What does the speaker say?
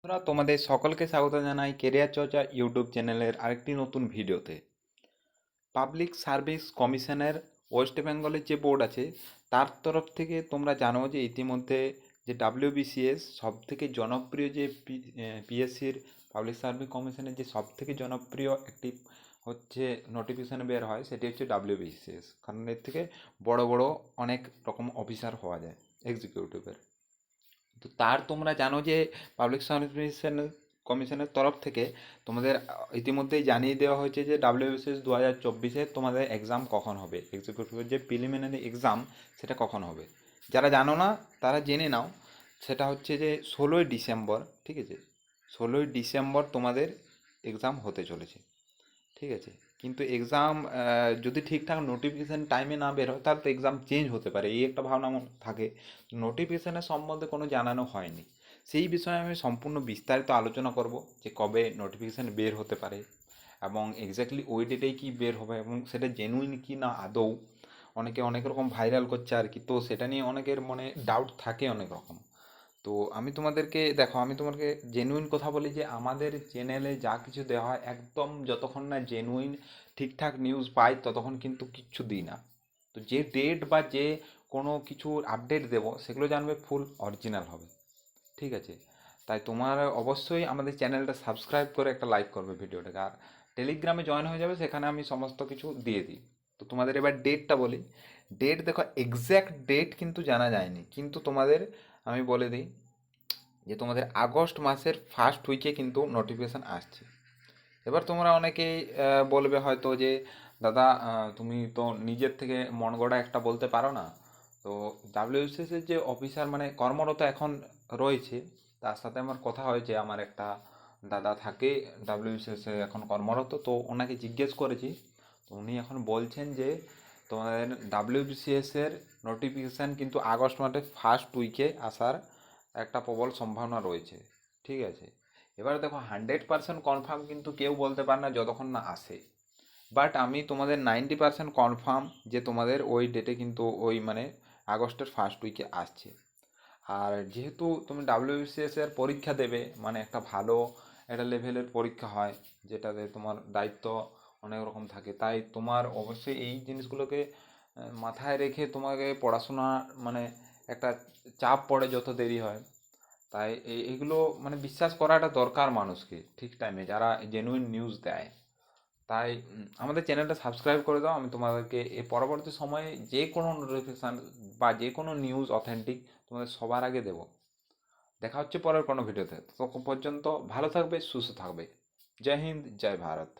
বন্ধুরা, তোমাদের সকলকে স্বাগত জানাই কেরিয়ার চর্চা ইউটিউব চ্যানেলের আরেকটি নতুন ভিডিওতে। পাবলিক সার্ভিস কমিশনের ওয়েস্ট বেঙ্গলের যে বোর্ড আছে তার তরফ থেকে তোমরা জানো যে ইতিমধ্যে যে ডাব্লিউবিসিএস সব থেকে জনপ্রিয় যে পিএসসির পাবলিক সার্ভিস কমিশনের যে সব থেকে জনপ্রিয় একটি হচ্ছে নোটিফিকেশান বের হয়, সেটি হচ্ছে ডাব্লিউবিসিএস। কারণ এর থেকে বড় বড় অনেক রকম অফিসার হওয়া যায় এক্সিকিউটিভের। তো তার তোমরা জানো যে পাবলিক সার্ভিস কমিশনের তরফ থেকে তোমাদের ইতিমধ্যেই জানিয়ে দেওয়া হয়েছে যে ডাব্লিউবিসিএস 2024-এ তোমাদের এক্সাম কখন হবে, এক্সিকিউটিভের যে প্রিলিমিনারি এক্সাম সেটা কখন হবে। যারা জানো না তারা জেনে নাও, সেটা হচ্ছে যে 16ই ডিসেম্বর, ঠিক আছে? 16ই ডিসেম্বর তোমাদের এক্সাম হতে চলেছে, ঠিক আছে? কিন্তু এক্সাম যদি ঠিকঠাক নোটিফিকেশান টাইমে না বের হয় তাহলে তো এক্সাম চেঞ্জ হতে পারে, এই একটা ভাবনা আমার থাকে। নোটিফিকেশানের সম্বন্ধে কোনো জানানো হয়নি, সেই বিষয়ে আমি সম্পূর্ণ বিস্তারিত আলোচনা করব যে কবে নোটিফিকেশান বের হতে পারে এবং এক্স্যাক্টলি ওই ডেটেই কি বের হবে এবং সেটা জেনুইন কি না আদৌ। অনেকে অনেক রকম ভাইরাল করছে আর কি, তো সেটা নিয়ে অনেকের মনে ডাউট থাকে অনেক রকম। তো আমি তোমাদেরকে দেখো, আমি তোমাকে জেনুইন কথা বলি যে আমাদের চ্যানেলে যা কিছু দেওয়া হয় একদম যতক্ষণ না জেনুইন ঠিকঠাক নিউজ পাই ততক্ষণ কিন্তু কিচ্ছু দিই না। তো যে ডেট বা যে কোনো কিছুর আপডেট দেবো সেগুলো জানবে ফুল অরিজিনাল হবে, ঠিক আছে? তাই তোমার অবশ্যই আমাদের চ্যানেলটা সাবস্ক্রাইব করে একটা লাইক করবে ভিডিওটাকে, আর টেলিগ্রামে জয়েন হয়ে যাবে, সেখানে আমি সমস্ত কিছু দিয়ে দিই। তো তোমাদের এবার ডেটটা বলি। ডেট দেখো, এক্স্যাক্ট ডেট কিন্তু জানা যায়নি, কিন্তু তোমাদের আমি বলে দিই যে তোমাদের আগস্ট মাসের ফার্স্ট উইকে কিন্তু নোটিফিকেশান আসছে। এবার তোমরা অনেকেই বলবে হয়তো যে দাদা, তুমি তো নিজের থেকে মন গড়া একটা বলতে পারো না। তো ডাব্লিউবিসিএসের যে অফিসার মানে কর্মরত এখন রয়েছে, তার সাথে আমার কথা হয়েছে, আমার একটা দাদা থাকে ডাব্লিউবিসিএসে এখন কর্মরত, তো ওনাকে জিজ্ঞেস করেছি। তো উনি এখন বলছেন যে তোমাদের ডাব্লিউবিসিএসের নোটিফিকেশান কিন্তু আগস্ট মাসের ফার্স্ট উইকে আসার একটা প্রবল সম্ভাবনা রয়েছে, ঠিক আছে? এবার দেখো, 100% কনফার্ম কিন্তু কেউ বলতে পারে না যতক্ষণ না আসে। বাট আমি তোমাদের 90% কনফার্ম যে তোমাদের ওই ডেটে কিন্তু ওই মানে আগস্টের ফার্স্ট উইকে আসছে। আর যেহেতু তুমি ডাব্লিউবিসিএস এর পরীক্ষা দেবে, মানে একটা ভালো একটা লেভেলের পরীক্ষা হয় যেটাতে তোমার দায়িত্ব অনেক রকম থাকে, তাই তোমার অবশ্যই এই জিনিসগুলোকে মাথায় রেখে তোমাকে পড়াশোনা মানে একটা চাপ পড়ে যত দেরি হয়। তাই এইগুলো মানে বিশ্বাস করাটা দরকার মানুষকে ঠিক টাইমে, যারা জেনুইন নিউজ দেয়। তাই আমাদের চ্যানেলটা সাবস্ক্রাইব করে দাও, আমি তোমাদেরকে এ পরবর্তী সময়ে যে কোনো নোটিফিকেশান বা যে কোনো নিউজ অথেন্টিক তোমাদের সবার আগে দেবো। দেখা হচ্ছে পরের কোনো ভিডিওতে, ততক্ষণ পর্যন্ত ভালো থাকবে, সুস্থ থাকবে। জয় হিন্দ, জয় ভারত।